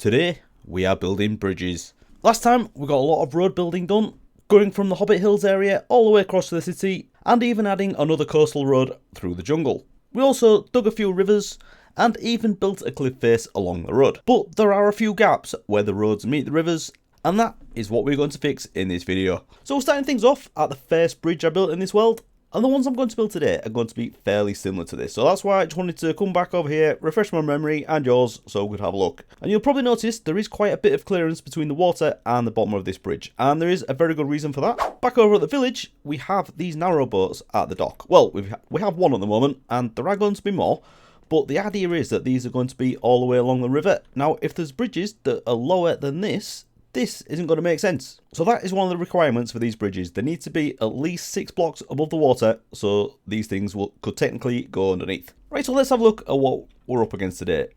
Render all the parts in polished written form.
Today, we are building bridges. Last time, we got a lot of road building done, going from the Hobbit Hills area all the way across to the city, and even adding another coastal road through the jungle. We also dug a few rivers, and even built a cliff face along the road. But there are a few gaps where the roads meet the rivers, and that is what we're going to fix in this video. So we're starting things off at the first bridge I built in this world, and the ones I'm going to build today are going to be fairly similar to this. So that's why I just wanted to come back over here, refresh my memory and yours, so we could have a look. And you'll probably notice there is quite a bit of clearance between the water and the bottom of this bridge. And there is a very good reason for that. Back over at the village, we have these narrow boats at the dock. Well, we have one at the moment, and there are going to be more. But the idea is that these are going to be all the way along the river. Now, if there's bridges that are lower than this isn't going to make sense. So that is one of the requirements for these bridges. They need to be at least 6 blocks above the water, so these things could technically go underneath. Right, so let's have a look at what we're up against today.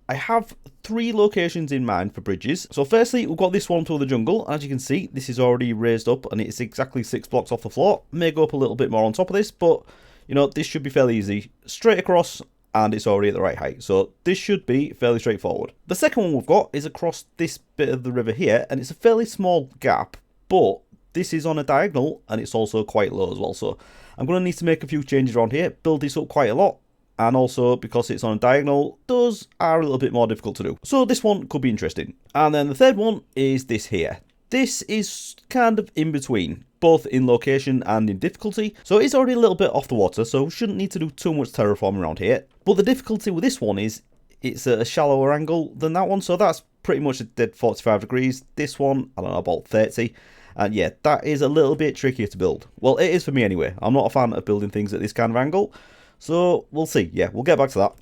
I have 3 locations in mind for bridges. So firstly, we've got this one through the jungle. As you can see, this is already raised up and it's exactly 6 blocks off the floor. May go up a little bit more on top of this, but you know, this should be fairly easy. Straight across, and it's already at the right height, so this should be fairly straightforward. The second one we've got is across this bit of the river here, and it's a fairly small gap, but this is on a diagonal and it's also quite low as well, so I'm going to need to make a few changes around here, build this up quite a lot, and also because it's on a diagonal, those are a little bit more difficult to do. So this one could be interesting. And then the third one is this here. This is kind of in between, both in location and in difficulty. So it's already a little bit off the water, so shouldn't need to do too much terraforming around here. But the difficulty with this one is it's at a shallower angle than that one, so that's pretty much a dead 45 degrees. This one, I don't know, about 30. And yeah, that is a little bit trickier to build. Well, it is for me anyway. I'm not a fan of building things at this kind of angle. So we'll see. Yeah, we'll get back to that.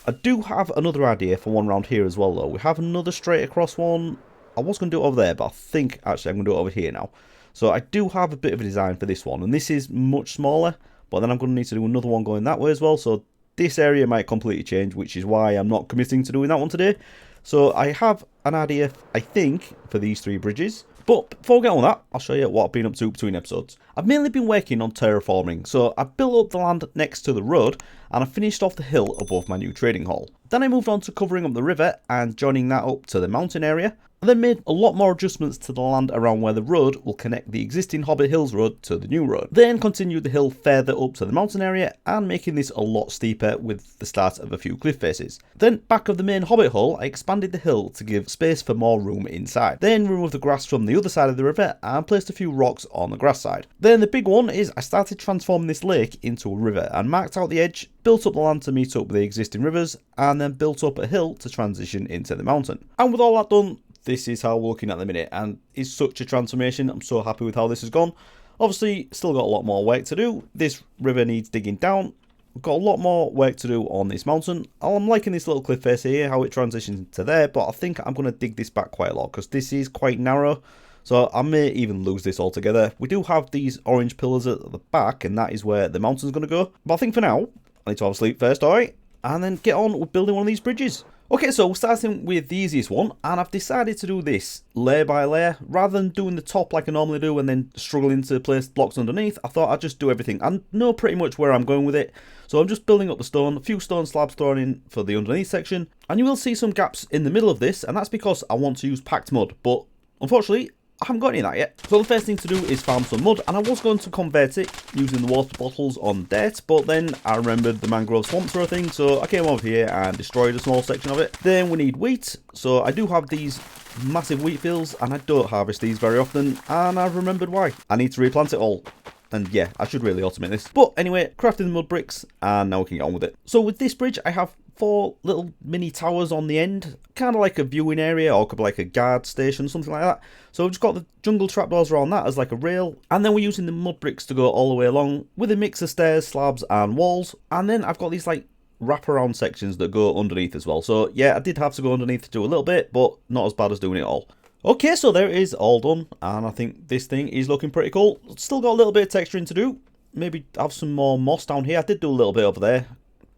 I do have another idea for one around here as well, though. We have another straight across one. I was going to do it over there, but I think actually I'm going to do it over here now. So I do have a bit of a design for this one, and this is much smaller, but then I'm going to need to do another one going that way as well. So this area might completely change, which is why I'm not committing to doing that one today. So I have an idea, I think, for these 3 bridges. But before we get on that, I'll show you what I've been up to between episodes. I've mainly been working on terraforming, so I built up the land next to the road and I finished off the hill above my new trading hall. Then I moved on to covering up the river and joining that up to the mountain area. I then made a lot more adjustments to the land around where the road will connect the existing Hobbit Hills road to the new road. Then continued the hill further up to the mountain area and making this a lot steeper with the start of a few cliff faces. Then back of the main Hobbit hole, I expanded the hill to give space for more room inside. Then removed the grass from the other side of the river and placed a few rocks on the grass side. Then the big one is I started transforming this lake into a river and marked out the edge, built up the land to meet up with the existing rivers, and then built up a hill to transition into the mountain. And with all that done, this is how we're looking at the minute, and it's such a transformation. I'm so happy with how this has gone. Obviously, still got a lot more work to do. This river needs digging down. We've got a lot more work to do on this mountain. I'm liking this little cliff face here, how it transitions to there, but I think I'm going to dig this back quite a lot because this is quite narrow. So I may even lose this altogether. We do have these orange pillars at the back, and that is where the mountain's going to go. But I think for now, I need to have a sleep first, alright? And then get on with building one of these bridges. Okay, so we're starting with the easiest one, and I've decided to do this layer by layer. Rather than doing the top like I normally do and then struggling to place blocks underneath, I thought I'd just do everything. I know pretty much where I'm going with it, so I'm just building up the stone, a few stone slabs thrown in for the underneath section, and you will see some gaps in the middle of this, and that's because I want to use packed mud, but unfortunately, I haven't got any of that yet. So the first thing to do is farm some mud, and I was going to convert it using the water bottles on dirt, but then I remembered the mangrove swamps are a thing, so I came over here and destroyed a small section of it. Then we need wheat, so I do have these massive wheat fields, and I don't harvest these very often, and I've remembered why. I need to replant it all. And yeah, I should really automate this. But anyway, crafting the mud bricks, and now we can get on with it. So with this bridge, I have 4 little mini towers on the end, kind of like a viewing area, or could be like a guard station, something like that. So I've just got the jungle trapdoors around that as like a rail, and then we're using the mud bricks to go all the way along with a mix of stairs, slabs, and walls. And then I've got these like wraparound sections that go underneath as well. So yeah, I did have to go underneath to do a little bit, but not as bad as doing it all. Okay, so there it is, all done, and I think this thing is looking pretty cool. Still got a little bit of texturing to do. Maybe have some more moss down here. I did do a little bit over there,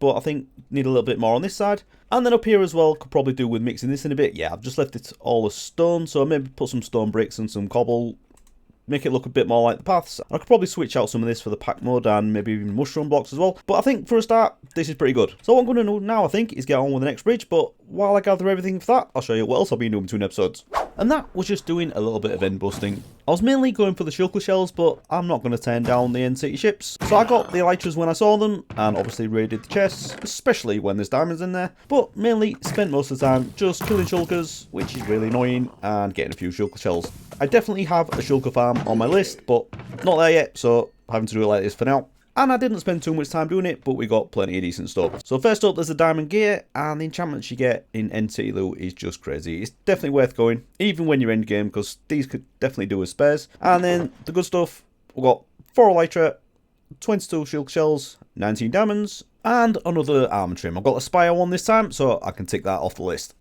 but I think need a little bit more on this side. And then up here as well, could probably do with mixing this in a bit. Yeah, I've just left it all as stone, so maybe put some stone bricks and some cobble. make it look a bit more like the paths. I could probably switch out some of this for the pack mode and maybe even mushroom blocks as well. But I think for a start, this is pretty good. So what I'm going to do now, I think, is get on with the next bridge. But while I gather everything for that, I'll show you what else I've been doing between episodes. And that was just doing a little bit of end busting. I was mainly going for the shulker shells, but I'm not going to turn down the end city ships. So I got the elytras when I saw them, and obviously raided the chests, especially when there's diamonds in there. But mainly spent most of the time just killing shulkers, which is really annoying, and getting a few shulker shells. I definitely have a shulker farm on my list, but not there yet, so having to do it like this for now. And I didn't spend too much time doing it, but we got plenty of decent stuff. So first up, there's the diamond gear, and the enchantments you get in End City loot is just crazy. It's definitely worth going, even when you're end game, because these could definitely do as spares. And then the good stuff, we've got 4 elytra, 22 shulker shells, 19 diamonds, and another armor trim. I've got a spire one this time, so I can tick that off the list.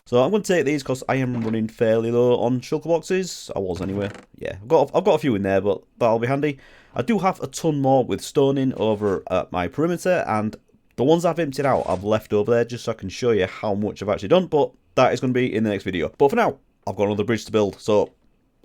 So I'm going to take these because I am running fairly low on shulker boxes. I was anyway. Yeah, I've got a few in there, but that'll be handy. I do have a ton more with stoning over at my perimeter, and the ones I've emptied out I've left over there just so I can show you how much I've actually done, but that is going to be in the next video. But for now, I've got another bridge to build, so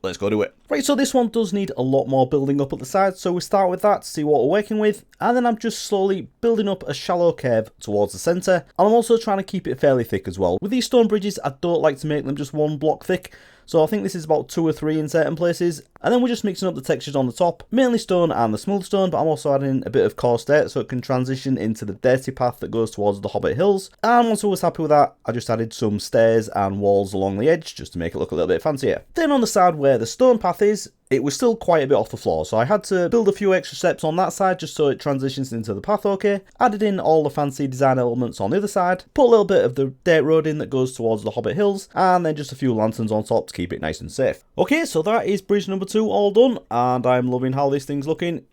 let's go do it. Right, so this one does need a lot more building up at the side, so we start with that to see what we're working with, and then I'm just slowly building up a shallow curve towards the centre, and I'm also trying to keep it fairly thick as well. With these stone bridges, I don't like to make them just 1 block thick, so I think this is about 2 or 3 in certain places, and then we're just mixing up the textures on the top, mainly stone and the smooth stone, but I'm also adding a bit of coarse dirt so it can transition into the dirty path that goes towards the Hobbit Hills. And once I was happy with that, I just added some stairs and walls along the edge just to make it look a little bit fancier. Then on the side where the stone path is, it was still quite a bit off the floor, so I had to build a few extra steps on that side just so it transitions into the path okay. Added in all the fancy design elements on the other side, put a little bit of the dirt road in that goes towards the Hobbit Hills, and then just a few lanterns on top to keep it nice and safe. Okay, so that is bridge number 2 all done, and I'm loving how this thing's looking.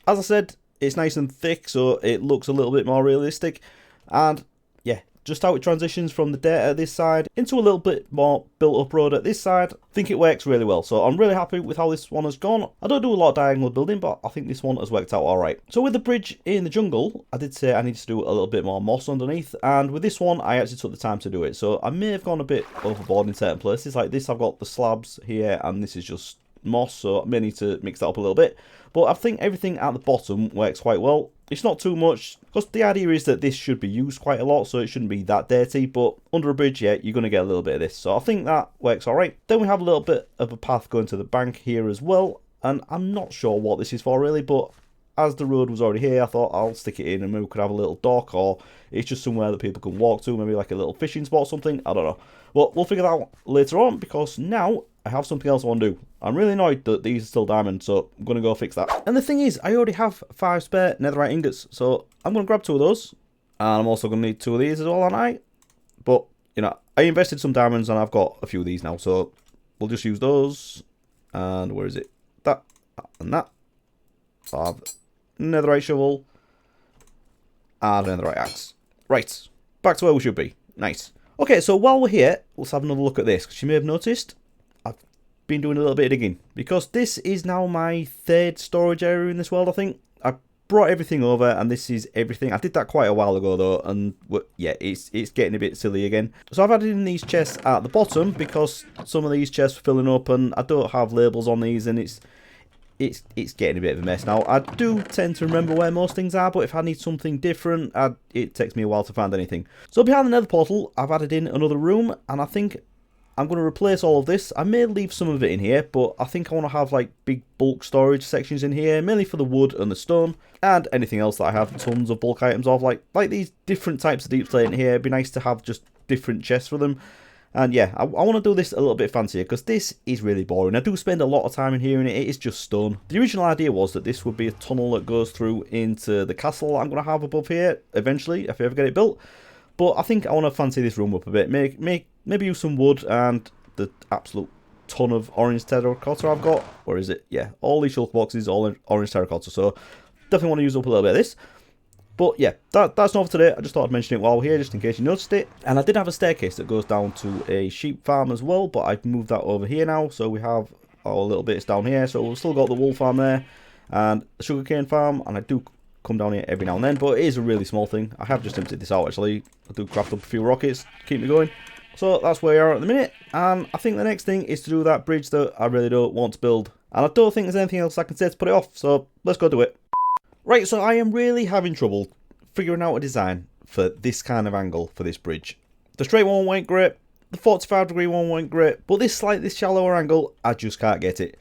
As I said, it's nice and thick, so it looks a little bit more realistic, and yeah, just how it transitions from the dirt at this side into a little bit more built up road at this side, I think it works really well. So I'm really happy with how this one has gone. I don't do a lot of diagonal building, but I think this one has worked out alright. So with the bridge in the jungle, I did say I need to do a little bit more moss underneath, and with this one I actually took the time to do it. So I may have gone a bit overboard in certain places. Like this, I've got the slabs here, and this is just moss, so I may need to mix that up a little bit. But I think everything at the bottom works quite well. It's not too much, because the idea is that this should be used quite a lot, so it shouldn't be that dirty, but under a bridge, yeah, you're going to get a little bit of this. So I think that works alright. Then we have a little bit of a path going to the bank here as well, and I'm not sure what this is for really, but as the road was already here, I thought I'll stick it in and maybe we could have a little dock, or it's just somewhere that people can walk to, maybe like a little fishing spot or something, I don't know. Well, we'll figure that out later on, because now I have something else I want to do. I'm really annoyed that these are still diamonds, so I'm going to go fix that. And the thing is, I already have 5 spare netherite ingots, so I'm going to grab 2 of those. And I'm also going to need 2 of these as well, aren't I? But, you know, I invested some diamonds and I've got a few of these now, so we'll just use those. And where is it? That and that. So I have netherite shovel and netherite axe. Right, back to where we should be. Nice. Okay, so while we're here, let's have another look at this, because you may have noticed I've been doing a little bit of digging, because this is now my 3rd storage area in this world, I think. I brought everything over, and this is everything. I did that quite a while ago, though, and yeah, it's getting a bit silly again. So I've added in these chests at the bottom, because some of these chests are filling up, and I don't have labels on these, and it's getting a bit of a mess now. I do tend to remember where most things are, but if I need something different, it takes me a while to find anything. So behind the nether portal, I've added in another room, and I think I'm going to replace all of this. I may leave some of it in here, but I think I want to have like big bulk storage sections in here, mainly for the wood and the stone, and anything else that I have tons of bulk items of, like these different types of deep slate in here. It'd be nice to have just different chests for them. And yeah, I want to do this a little bit fancier, because this is really boring. I do spend a lot of time in here, and it is just stone. The original idea was that this would be a tunnel that goes through into the castle I'm going to have above here, eventually, if I ever get it built. But I think I want to fancy this room up a bit. Maybe use some wood and the absolute ton of orange terracotta I've got. Or is it? Yeah, all these shulker boxes, all orange terracotta. So definitely want to use up a little bit of this. But yeah, that's not for today. I just thought I'd mention it while we're here, just in case you noticed it. And I did have a staircase that goes down to a sheep farm as well, but I've moved that over here now. So we have our little bits down here. So we've still got the wool farm there and the sugarcane farm. And I do come down here every now and then, but it is a really small thing. I have just emptied this out actually. I do craft up a few rockets to keep me going. So that's where we are at the minute, and I think the next thing is to do that bridge that I really don't want to build. And I don't think there's anything else I can say to put it off, so let's go do it. Right, so I am really having trouble figuring out a design for this kind of angle for this bridge. The straight one went great, the 45-degree one went great, but this slightly shallower angle, I just can't get it.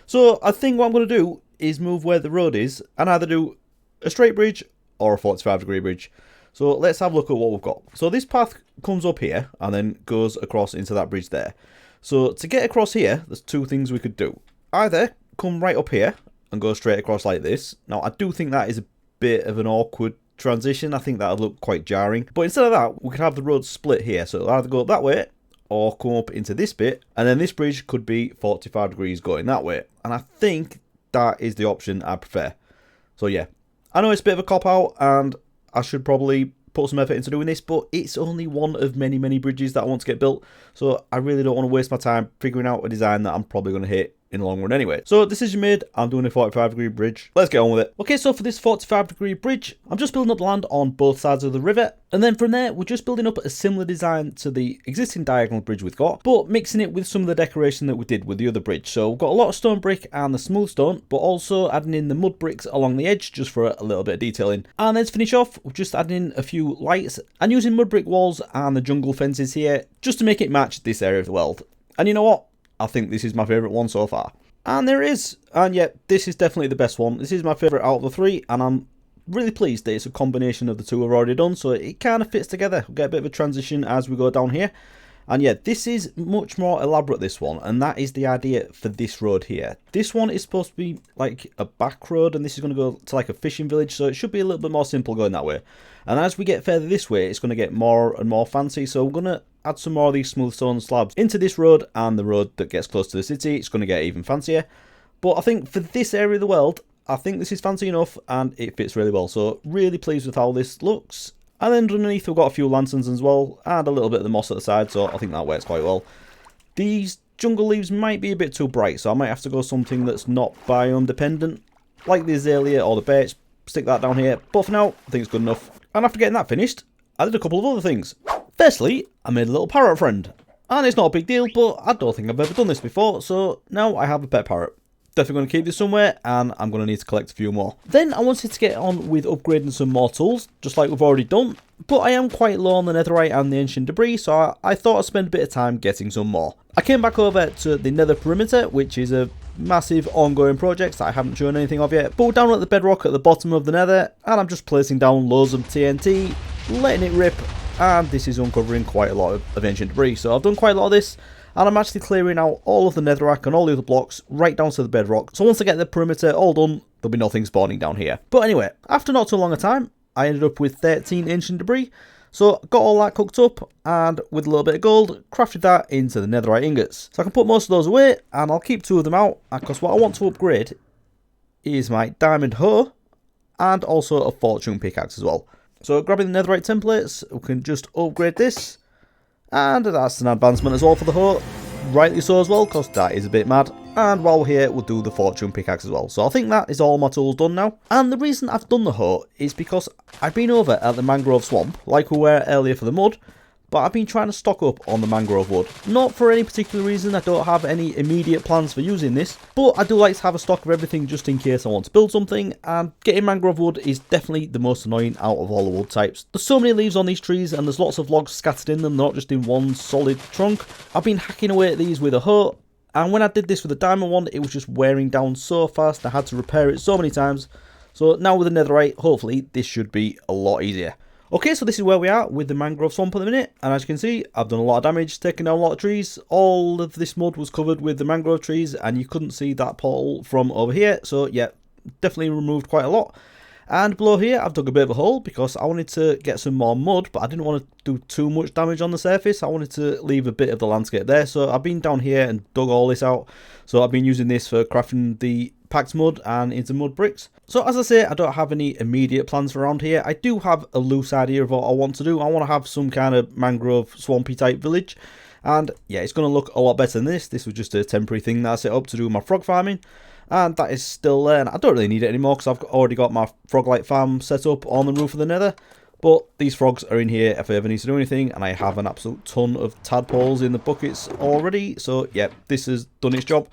So I think what I'm going to do is move where the road is and either do a straight bridge or a 45-degree bridge. So let's have a look at what we've got. So this path comes up here and then goes across into that bridge there. So to get across here, there's two things we could do. Either come right up here and go straight across like this. Now I do think that is a bit of an awkward transition. I think that would look quite jarring. But instead of that, we could have the road split here. So it'll either go up that way or come up into this bit. And then this bridge could be 45 degrees going that way. And I think that is the option I prefer. So yeah, I know it's a bit of a cop-out and I should probably put some effort into doing this, but it's only one of many, many bridges that I want to get built. So I really don't want to waste my time figuring out a design that I'm probably going to hit in the long run anyway. So decision made, I'm doing a 45-degree bridge. Let's get on with it. Okay, so for this 45-degree bridge, I'm just building up land on both sides of the river. And then from there, we're just building up a similar design to the existing diagonal bridge we've got, but mixing it with some of the decoration that we did with the other bridge. So we've got a lot of stone brick and the smooth stone, but also adding in the mud bricks along the edge just for a little bit of detailing. And then to finish off, we're just adding in a few lights and using mud brick walls and the jungle fences here just to make it match this area of the world. And you know what? I think this is my favourite one so far. And there it is. And yet, this is definitely the best one. This is my favourite out of the three, and I'm really pleased that it's a combination of the two I've already done, so it kind of fits together. We'll get a bit of a transition as we go down here. And yeah, this is much more elaborate, this one, and that is the idea for this road here. This one is supposed to be like a back road, and this is going to go to like a fishing village, so it should be a little bit more simple going that way. And as we get further this way, it's going to get more and more fancy, so we're going to add some more of these smooth stone slabs into this road, and the road that gets close to the city, it's going to get even fancier. But I think for this area of the world, I think this is fancy enough, and it fits really well, so really pleased with how this looks. And then underneath we've got a few lanterns as well, and a little bit of the moss at the side, so I think that works quite well. These jungle leaves might be a bit too bright, so I might have to go something that's not biome dependent, like the azalea or the birch, stick that down here. But for now, I think it's good enough. And after getting that finished, I did a couple of other things. Firstly, I made a little parrot friend. And it's not a big deal, but I don't think I've ever done this before, so now I have a pet parrot. Definitely going to keep this somewhere, and I'm going to need to collect a few more. Then I wanted to get on with upgrading some more tools, just like we've already done, but I am quite low on the netherite and the ancient debris, so I thought I'd spend a bit of time getting some more. I came back over to the nether perimeter, which is a massive ongoing project that I haven't shown anything of yet, but we're down at the bedrock at the bottom of the nether, and I'm just placing down loads of TNT, letting it rip, and this is uncovering quite a lot of ancient debris. So I've done quite a lot of this, and I'm actually clearing out all of the netherrack and all the other blocks right down to the bedrock. So once I get the perimeter all done, there'll be nothing spawning down here. But anyway, after not too long a time, I ended up with 13 ancient debris. So got all that cooked up, and with a little bit of gold, crafted that into the netherite ingots. So I can put most of those away, and I'll keep 2 of them out, because what I want to upgrade is my diamond hoe, and also a fortune pickaxe as well. So grabbing the netherite templates, we can just upgrade this. And that's an advancement as well for the hoe, rightly so as well, because that is a bit mad. And while we're here, we'll do the fortune pickaxe as well. So I think that is all my tools done now. And the reason I've done the hoe is because I've been over at the mangrove swamp, like we were earlier for the mud, but I've been trying to stock up on the mangrove wood. Not for any particular reason, I don't have any immediate plans for using this, but I do like to have a stock of everything just in case I want to build something, and getting mangrove wood is definitely the most annoying out of all the wood types. There's so many leaves on these trees, and there's lots of logs scattered in them, not just in one solid trunk. I've been hacking away at these with a hoe, and when I did this with a diamond one, it was just wearing down so fast, I had to repair it so many times. So now with the netherite, hopefully this should be a lot easier. Okay, so this is where we are with the mangrove swamp at the minute, and as you can see, I've done a lot of damage, taken down a lot of trees. All of this mud was covered with the mangrove trees, and you couldn't see that portal from over here, so yeah, definitely removed quite a lot. And below here, I've dug a bit of a hole, because I wanted to get some more mud, but I didn't want to do too much damage on the surface. I wanted to leave a bit of the landscape there, so I've been down here and dug all this out. So I've been using this for crafting the packed mud and into mud bricks. So as I say, I don't have any immediate plans for around here. I do have a loose idea of what I want to do. I want to have some kind of mangrove swampy type village, and yeah, it's going to look a lot better than this. This was just a temporary thing that I set up to do my frog farming, and that is still there, and I don't really need it anymore because I've already got my frog light farm set up on the roof of the nether. But these frogs are in here if I ever need to do anything, and I have an absolute ton of tadpoles in the buckets already. So yeah, this has done its job.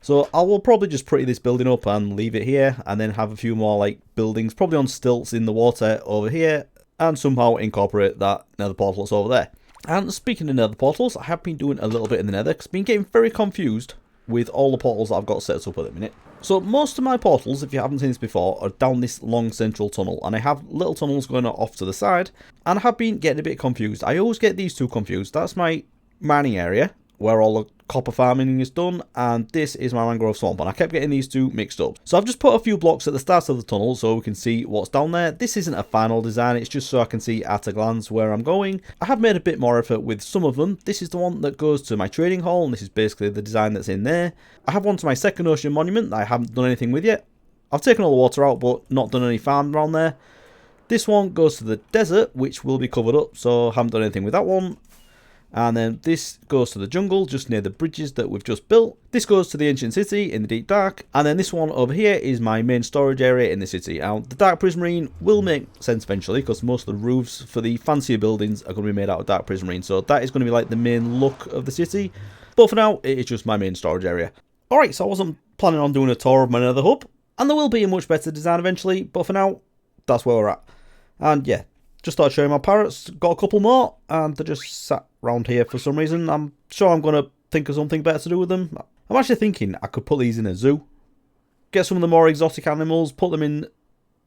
So I will probably just pretty this building up and leave it here, and then have a few more like buildings, probably on stilts in the water over here, and somehow incorporate that nether portal that's over there. And speaking of nether portals, I have been doing a little bit in the nether, because I've been getting very confused with all the portals that I've got set up at the minute. So most of my portals, if you haven't seen this before, are down this long central tunnel, and I have little tunnels going off to the side, and I have been getting a bit confused. I always get these two confused. That's my mining area, where all the copper farming is done, and this is my mangrove swamp, and I kept getting these two mixed up. So I've just put a few blocks at the start of the tunnel so we can see what's down there. This isn't a final design, it's just so I can see at a glance where I'm going. I have made a bit more effort with some of them. This is the one that goes to my trading hall, and this is basically the design that's in there. I have one to my second ocean monument that I haven't done anything with yet. I've taken all the water out but not done any farm around there. This one goes to the desert, which will be covered up, so I haven't done anything with that one. And then this goes to the jungle, just near the bridges that we've just built. This goes to the ancient city in the deep dark. And then this one over here is my main storage area in the city. Now, the dark prismarine will make sense eventually, because most of the roofs for the fancier buildings are going to be made out of dark prismarine. So that is going to be like the main look of the city. But for now, it is just my main storage area. Alright, so I wasn't planning on doing a tour of my nether hub. And there will be a much better design eventually. But for now, that's where we're at. And yeah, just started showing my parrots. Got a couple more, and they're just sat around here for some reason. I'm sure I'm going to think of something better to do with them. I'm actually thinking I could put these in a zoo. Get some of the more exotic animals, put them in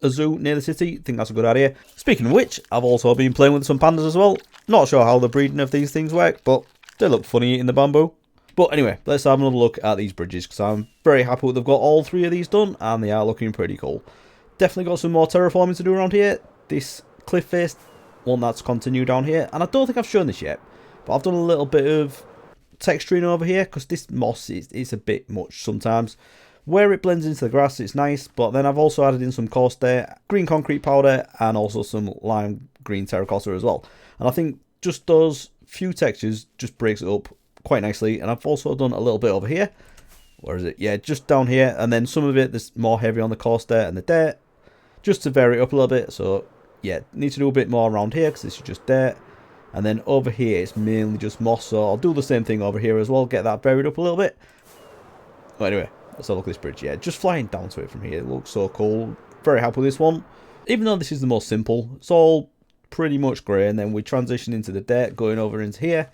a zoo near the city. I think that's a good idea. Speaking of which, I've also been playing with some pandas as well. Not sure how the breeding of these things work, but they look funny eating the bamboo. But anyway, let's have another look at these bridges, because I'm very happy that they've got all three of these done, and they are looking pretty cool. Definitely got some more terraforming to do around here. This cliff face one that's continued down here, and I don't think I've shown this yet, but I've done a little bit of texturing over here, because this moss is a bit much sometimes. Where it blends into the grass, it's nice, but then I've also added in some coarse dirt, green concrete powder, and also some lime green terracotta as well. And I think just those few textures just breaks it up quite nicely. And I've also done a little bit over here. Where is it? Yeah, just down here, and then some of it that's more heavy on the coarse dirt and the dirt, just to vary it up a little bit. So yeah, need to do a bit more around here, because this is just dirt. And then over here it's mainly just moss, so I'll do the same thing over here as well, get that buried up a little bit. But anyway, let's have a look at this bridge. Yeah, just flying down to it from here, it looks so cool. Very happy with this one. Even though this is the most simple, it's all pretty much grey, and then we transition into the dirt going over into here.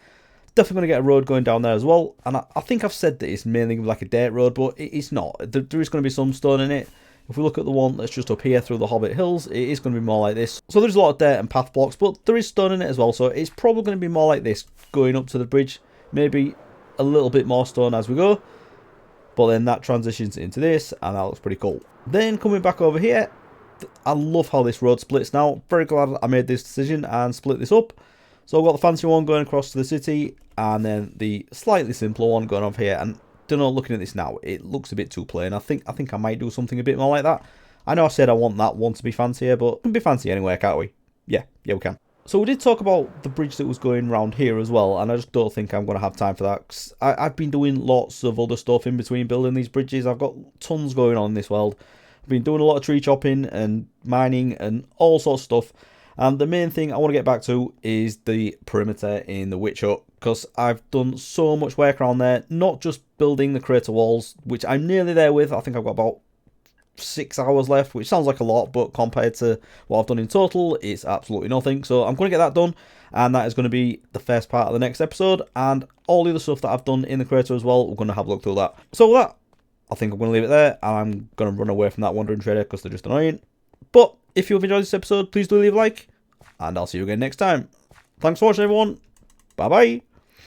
Definitely going to get a road going down there as well. And I think I've said that it's mainly like a dirt road, but it's not. There is going to be some stone in it. If we look at the one that's just up here through the Hobbit Hills, it is going to be more like this. So there's a lot of dirt and path blocks, but there is stone in it as well. So it's probably going to be more like this going up to the bridge. Maybe a little bit more stone as we go. But then that transitions into this, and that looks pretty cool. Then coming back over here, I love how this road splits now. Very glad I made this decision and split this up. So I've got the fancy one going across to the city, and then the slightly simpler one going over here. And don't know, looking at this now, it looks a bit too plain. I think I might do something a bit more like that. I know I said I want that one to be fancier, but it can be fancy anyway, can't we? Yeah, we can. So we did talk about the bridge that was going around here as well, and I just don't think I'm going to have time for that, 'cause I've been doing lots of other stuff in between building these bridges. I've got tons going on in this world. I've been doing a lot of tree chopping and mining and all sorts of stuff. And the main thing I want to get back to is the perimeter in the witch hut, because I've done so much work around there, not just building the crater walls, which I'm nearly there with. I think I've got about 6 hours left, which sounds like a lot, but compared to what I've done in total, it's absolutely nothing. So I'm going to get that done, and that is going to be the first part of the next episode, and all the other stuff that I've done in the crater as well, we're going to have a look through that. So with that, I think I'm going to leave it there, and I'm going to run away from that wandering trader, because they're just annoying. But if you've enjoyed this episode, please do leave a like, and I'll see you again next time. Thanks for watching, everyone. Bye bye.